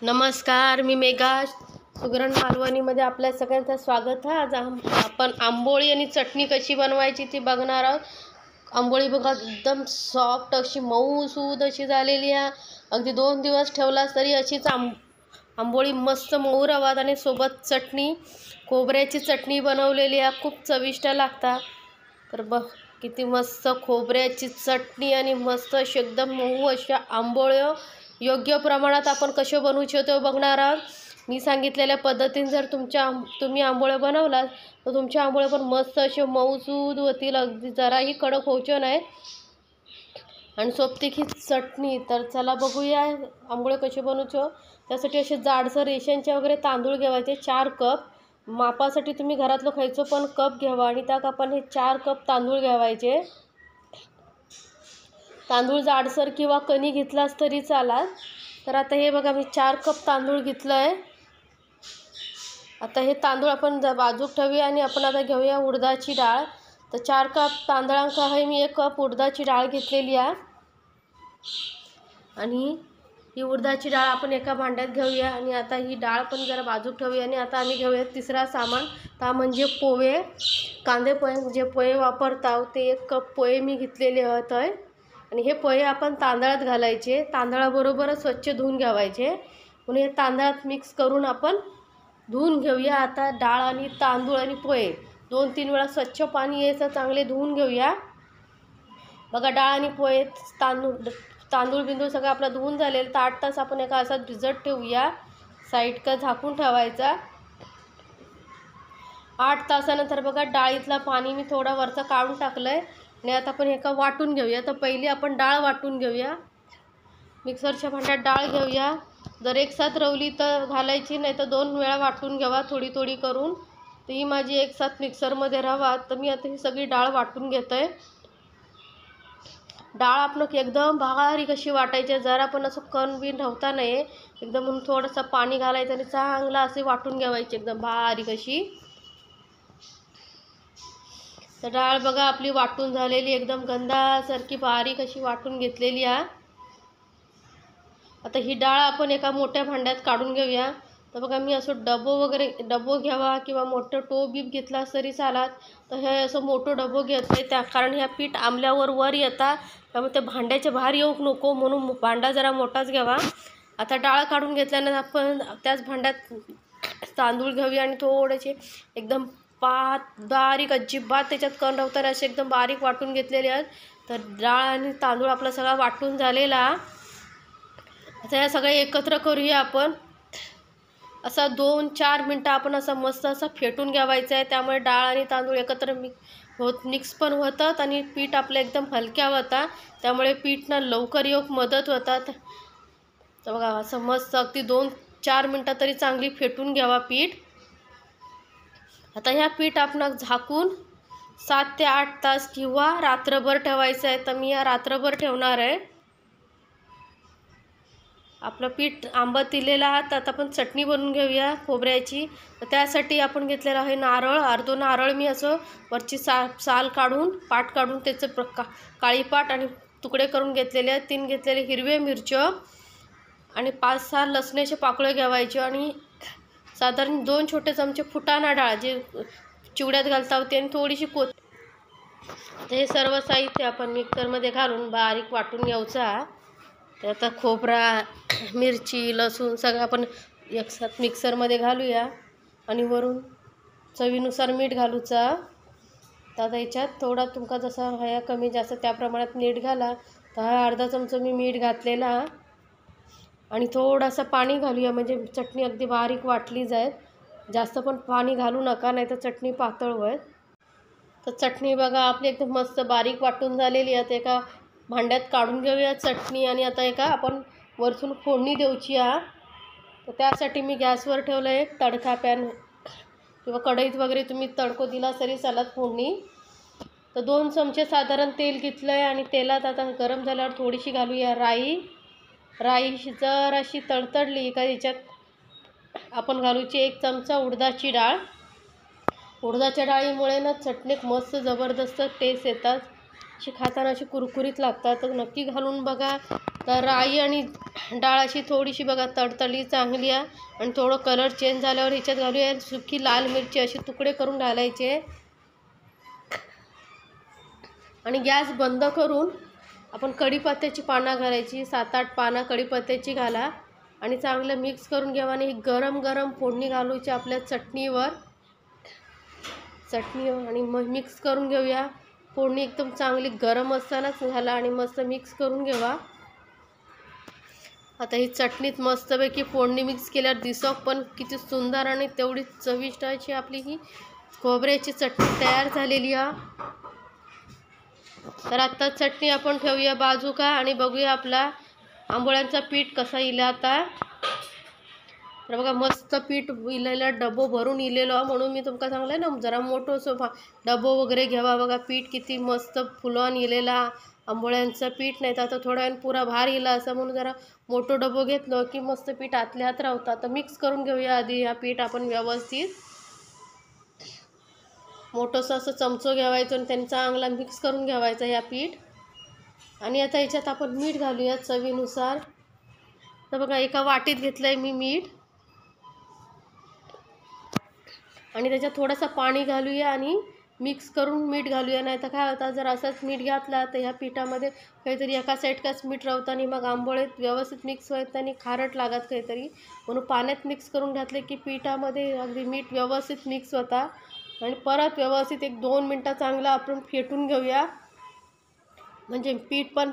नमस्कार, मी मेघा सुगरण मालवणीमध्ये आपल्या सगळ्यांचं स्वागत आहे। आज आपण आंबोळी आणि चटणी कशी बनवायची ती बघणार आहोत। आंबोळी बघा एकदम सॉफ्ट अशी मऊसूद अशी झालेली आहे। अगदी 2 दिवस ठेवलास तरी अशीच आंबोळी मस्त मऊ रवात आणि सोबत चटणी खोबऱ्याची चटणी बनवलेली आहे, खूप चविष्ट लागता। तर बघ किती मस्त खोबऱ्याची चटणी आणि मस्त अशी एकदम मऊ अशा आंबोळ्या योग्य प्रमाणात आपण कसे बनवू शकतो बघणार आहोत। मी सांगितलेल्या पद्धतीने जर तुम्ही आंबोळे बनवलात तर तुमचे आंबोळे पण मस्त असे मऊसूद होतील, अगदी जराही कडक व्हायचे नाही। आणि सोबतीची चटणी, तर चला बघूया आंबोळे कसे बनवतो। त्यासाठी असे जाडसर रेशनचे वगैरे तांदूळ घ्यायचे 4 कप। मापासाठी तुम्ही घरातलं खायचं पण कप घ्यावा आणि त्यात आपण हे 4 कप तांदूळ घ्यायचे। तांदूळ जाडसर किंवा कणी घेतलास तरी चालेल। तर आता हे बघा मी 4 कप तांदूळ घेतलंय। आता हे तांदूळ आपण बाजूक ठेवूया आणि आपण आता घेऊया उडदाची डाळ। तर 4 कप तांदळांका आहे मी 1 कप उडदाची डाळ घेतलेली आहे। आणि ही उडदाची डाळ आपण एका भांड्यात घेऊया आणि आता ही डाळ पण जरा बाजूक ठेवूया। आणि आता आम्ही घेऊया तिसरा सामान, ता म्हणजे पोहे। कांदे पोहे जे पोहे वापरताव ते 1 कप पोहे मी घेतलेले आहेत। आणि हे पोहे आपण तांदळात घालायचे, तांदळाबरोबरच स्वच्छ धुवून घ्यायचे। म्हणून हे तांदळात मिक्स करून आपण धुवून घेऊया। आता डाळ आणि तांदूळ आणि पोहे 2-3 वेळा स्वच्छ पाणी यायचं चांगले धुवून घेऊया। बघा डाळ आणि पोहे तांदूळ बिंदू सगळं आपलं धुवून झालेलं। तर 8 तास आपण एका असा भिजत ठेवूया, साईडला झाकून ठेवायचा। 8 तासानंतर बघा डाळीतला पाणी मी थोडा वरचा काढून टाकलंय आणि आता आपण एका वाटून घेऊया। तर पहिली आपण डाळ वाटून घेऊया। मिक्सरच्या भांड्यात डाळ घेऊया। जर एकसाथ रवली तर घालायची, नाही तर 2 वेळा वाटून घ्यावा थोडी थोडी करून। तर ही माझी एकसाथ मिक्सरमध्ये रवा। तर मी आता ही सगळी डाळ वाटून घेतोय। डाळ आपण एकदम बारीक अशी वाटायची, जरा पण असं कण बिन ठेवता नाही, एकदम म्हणून थोडंसं पाणी घालायचं आणि चांगलं असे वाटून घ्यायची एकदम बारीक अशी। तर डाळ बघा आपली वाटून झालेली, एकदम गंधासारखी बारीक अशी वाटून घेतलेली आहे। आता ही डाळ आपण एका मोठ्या भांड्यात काढून घेऊया। तर बघा मी असं डबो घ्यावा किंवा मोठं टोप बीप घेतला तरी चालत। तर हे असं मोठं डबो घेतोय त्या कारण ह्या पीठ आंबल्यावर वर येतात, त्यामुळे ते भांड्याच्या बाहेर येऊक नको म्हणून भांडा जरा मोठाच घ्यावा। आता डाळ काढून घेतल्यानंतर आपण त्याच भांड्यात तांदूळ घेऊया आणि थोडेसे एकदम बारीक, अजिबात त्याच्यात कण ठेवताना असे एकदम बारीक वाटून घेतलेले आहेत। तर डाळ आणि तांदूळ आपला सगळा वाटून झालेला। आता या सगळे एकत्र करूया आपण। असा 2-4 मिनटं आपण असं मस्त असं फेटून घ्यायचं आहे, त्यामुळे डाळ आणि तांदूळ एकत्र मिक्स पण होतात आणि पीठ आपलं एकदम हलक्या होता, त्यामुळे पीठना लवकर येऊक मदत होतात। तर बघा असं मस्त अगदी 2-4 मिनटं तरी चांगली फेटून घ्यावा पीठ। आता ह्या पीठ आपण झाकून 7 ते 8 तास किंवा रात्रभर ठेवायचं आहे। तर मी या रात्रभर ठेवणार आहे। आपलं पीठ आंबट दिलेलं आहे। तर आता आपण चटणी बनवून घेऊया खोबऱ्याची। तर त्यासाठी आपण घेतलेलं आहे नारळ, अर्धो नारळ मी असं वरची साल काढून पाट काढून त्याचं काळी पाट आणि तुकडे करून घेतलेले आहेत। 3 घेतलेले हिरवे मिरच्या आणि 5-6 लसणाचे पाकळे घ्यायचे आणि साधारण 2 छोटे चमचे फुटाणा डाळ जे चिवड्यात घालता होते आणि थोडीशी तर हे सर्व साहित्य आपण मिक्सरमध्ये घालून बारीक वाटून घ्यायचा। तर आता खोबरा, मिरची, लसूण सगळं आपण एकसाथ मिक्सरमध्ये घालूया आणि वरून चवीनुसार मीठ घालूचा। तर आता याच्यात थोडा तुमका जसा हया कमी जास्त त्या प्रमाणात मीठ घाला। तर हा अर्धा चमचा मी मीठ घातलेला आणि थोडंसं पाणी घालूया, म्हणजे चटणी अगदी बारीक वाटली जाईल। जास्त पण पाणी घालू नका, नाही तर चटणी पातळ होईल। तर चटणी बघा आपली एकदम मस्त बारीक वाटून झालेली आहे। एका भांड्यात काढून घेऊया चटणी आणि आता एका आपण वरतून फोडणी द्यायची आहे। तर त्यासाठी मी गॅसवर ठेवलं आहे तडका पॅन किंवा कढईत वगैरे तुम्ही तडको दिला तरी चालत फोडणी। तर 2 चमचे साधारण तेल घेतलं आहे आणि तेलात आता गरम झाल्यावर थोडीशी घालूया राई। जर अशी तडतडली का याच्यात आपण घालूची 1 चमचा उडदाची डाळ। उडदाच्या डाळीमुळे ना चटणीत मस्त जबरदस्त टेस्ट येतात, अशी खाताना अशी कुरकुरीत लागतात, तर नक्की घालून बघा. तर राई आणि डाळ अशी थोडीशी बघा तडतडली चांगली आहे आणि थोडं कलर चेंज झाल्यावर ह्याच्यात घालूया सुकी लाल मिरची अशी तुकडे करून घालायचे आणि गॅस बंद करून आपण कढीपत्त्याची पानं घालायची, 7-8 पानं कढीपत्त्याची घाला आणि चांगलं मिक्स करून घ्यावं आणि गरम गरम फोडणी घालूची आपल्या चटणीवर आणि मग मिक्स करून घेऊया. फोडणी एकदम चांगली गरम असतानाच घाला आणि मस्त मिक्स करून घ्यावा. आता ही चटणीत मस्तपैकी फोडणी मिक्स केल्यावर दिसक पण किती सुंदर आणि तेवढी चविष्ट अशी आपली ही खोबऱ्याची चटणी तयार झालेली आहे. तर आता चटणी आपण ठेवूया बाजूका आणि बघूया आपला आंबोळ्यांचा पीठ कसा येईल आता. तर बघा मस्त पीठ इलेलं डबो भरून इलेलो म्हणून मी तुमका सांगलं ना जरा मोठं असं डबो वगैरे घ्यावा. बघा पीठ किती मस्त फुलून इलेला आंबोळ्यांचं पीठ, नाही तर आता थोड्या वेळ पुरा भार येला असं म्हणून जरा मोठं डबो घेतलं की मस्त पीठ आतल्या हात राहतं. तर मिक्स करून घेऊया आधी ह्या पीठ आपण व्यवस्थित. मोठंसं असं चमचो घ्यावायचं आणि त्यांनी चांगला मिक्स करून घ्यावायचा ह्या पीठ. आणि आता ह्याच्यात आपण मीठ घालूया चवीनुसार. तर बघा एका वाटीत घेतलं आहे मी मीठ आणि त्याच्यात थोडंसं पाणी घालूया आणि मिक्स करून मीठ घालूया. नाही तर काय होतं जर असंच मीठ घातला तर ह्या पिठामध्ये काहीतरी एका साईडकाच मीठ राहतं आणि मग आंबोळीत व्यवस्थित मिक्स व्हायचं आणि खारट लागत काहीतरी, म्हणून पाण्यात मिक्स करून घातले की पिठामध्ये अगदी मीठ व्यवस्थित मिक्स होता. आणि परत व्यवस्थित 1-2 मिनटं चांगलं आपण फेटून घेऊया म्हणजे पीठ पण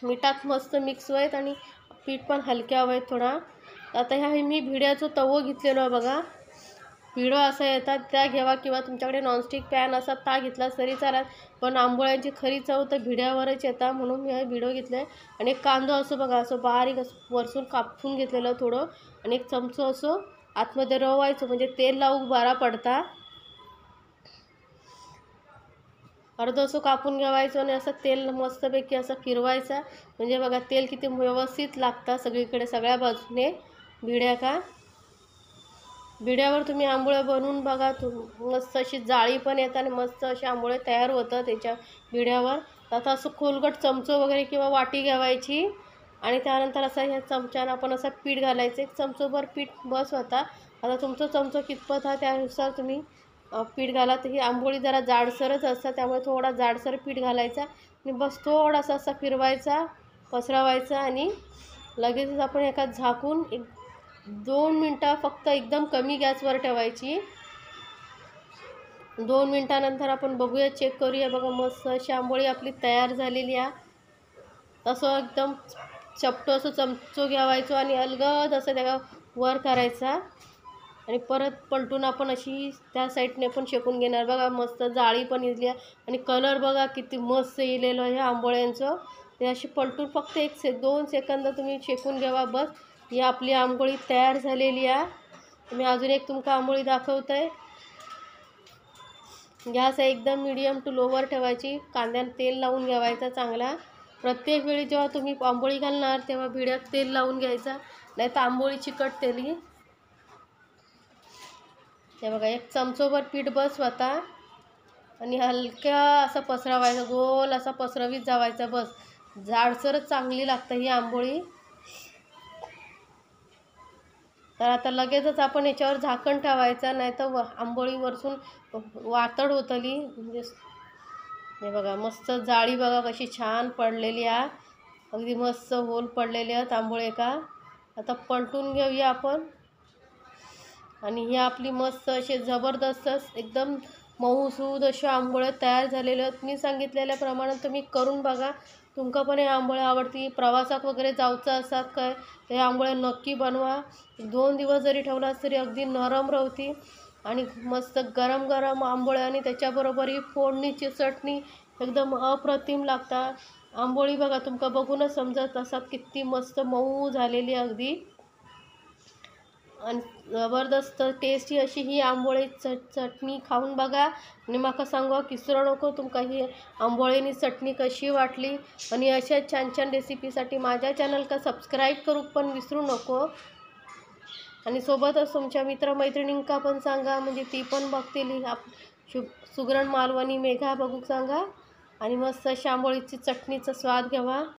मिठात मस्त मिक्स व्हायत आणि पीठ पण हलक्या व्हायत थोडा. आता ह्या मी भिड्याचं तवो घेतलेलो आहे बघा. भिडं असं येतात त्या घ्यावा किंवा तुमच्याकडे नॉनस्टिक पॅन असतात त्या घेतला तरी चालत, पण आंबोळ्यांची खरी चव तर भिड्यावरच येतात म्हणून मी हे भिडं घेतलं आहे. आणि एक कांदा असं बघा असं बारीक असं वरसून कापून घेतलेलं थोडं आणि एक चमचो असं आतमध्ये रवायचं म्हणजे तेल लावून बरा पडता. अर्धं असं कापून घ्यावायचं आणि असं तेल मस्तपैकी असं फिरवायचं म्हणजे बघा तेल किती व्यवस्थित लागतं सगळीकडे सगळ्या बाजूने भिड्यावर तुम्ही आंबोळ्या बनवून बघा. मस्त अशी जाळी पण येतात आणि मस्त असे आंबोळे तयार होतात त्याच्या भिड्यावर. आता असं खोलगट चमचो वगैरे किंवा वाटी घ्यावायची आणि त्यानंतर असं ह्या चमच्यानं आपण असं पीठ घालायचं. 1 चमचोभर पीठ बस होता. आता तुमचं चमचो कितपत हा त्यानुसार तुम्ही पीठ घाला. तर ही आंबोळी जरा जाडसरच असतात त्यामुळे थोडा जाडसर पीठ घालायचा आणि बस थोडासा असा फिरवायचा पसरवायचा आणि लगेचच आपण एका झाकून 1-2 मिनटं फक्त एकदम कमी गॅसवर ठेवायची. 2 मिनटानंतर आपण बघूया चेक करूया. बघा मस्त अशी आंबोळी आपली तयार झालेली आहे. तसं एकदम चपटं असं चमचो घ्यावायचो आणि अलगद असं त्याला वर करायचा आणि परत पलटून आपण अशी त्या साईडने पण शेकून घेणार. बघा मस्त जाळी पण इजली आहे आणि कलर बघा किती मस्त येलेलं आहे आंबोळ्यांचं. ते अशी पलटून फक्त 1-2 सेकंद तुम्ही शेकून घ्यावा बस. ही आपली आंबोळी तयार झालेली आहे. मी अजून एक तुमका आंबोळी दाखवते आहे. गॅस एकदम मीडियम टू लोवर ठेवायची. कांद्यानं तेल लावून घ्यावायचा चांगला. प्रत्येक वेळी जेव्हा तुम्ही आंबोळी घालणार तेव्हा भिड्यात तेल लावून घ्यायचा, नाही तर आंबोळी चिकटतेली. हे बघा 1 चमचोभर पीठ बस होता आणि हलक्या असं पसरवायचं गोल असा पसरवीत जावायचा बस. जाडसरच चांगली लागतं ही आंबोळी. तर आता लगेचच आपण याच्यावर झाकण ठेवायचं नाही तर आंबोळी वरसून वातड होतली. म्हणजे हे बघा मस्त जाळी बघा कशी छान पडलेली आहे, अगदी मस्त होल पडलेले आहेत आंबोळे का. आता पलटून घेऊया आपण आणि ही आपली मस्त असे जबरदस्त एकदम मऊसूद असे आंबोळे तयार झालेले आहेत. मी सांगितलेल्या प्रमाणात तुम्ही करून बघा. तुमका पण हे आंबोळे आवडती. प्रवासात वगैरे जायचं असतात काय ते आंबोळे नक्की बनवा. 2 दिवस जरी ठेवलास तरी अगदी नरम राहती आणि मस्त गरम गरम आंबोळे आणि त्याच्याबरोबर ही फोडणीची चटणी एकदम अप्रतिम लागतात. आंबोळी बघा तुमका बघूनच समजत असतात किती मस्त मऊ झालेली अगदी आणि जबरदस्त टेस्टी अशी ही आंबोळी चटणी खाऊन बघा आणि माका सांगा किसरू नको तुमका ही आंबोळीनी चटणी कशी वाटली. आणि अशा छान छान रेसिपीसाठी माझ्या चॅनलला सबस्क्राईब करू पण विसरू नको आणि सोबतच तुमच्या मित्रमैत्रिणींका पण सांगा म्हणजे ती पण बघतील. सुगरण मालवणी मेघा बघू सांगा आणि मस्त अशी आंबोळीची चटणीचा स्वाद घ्यावा.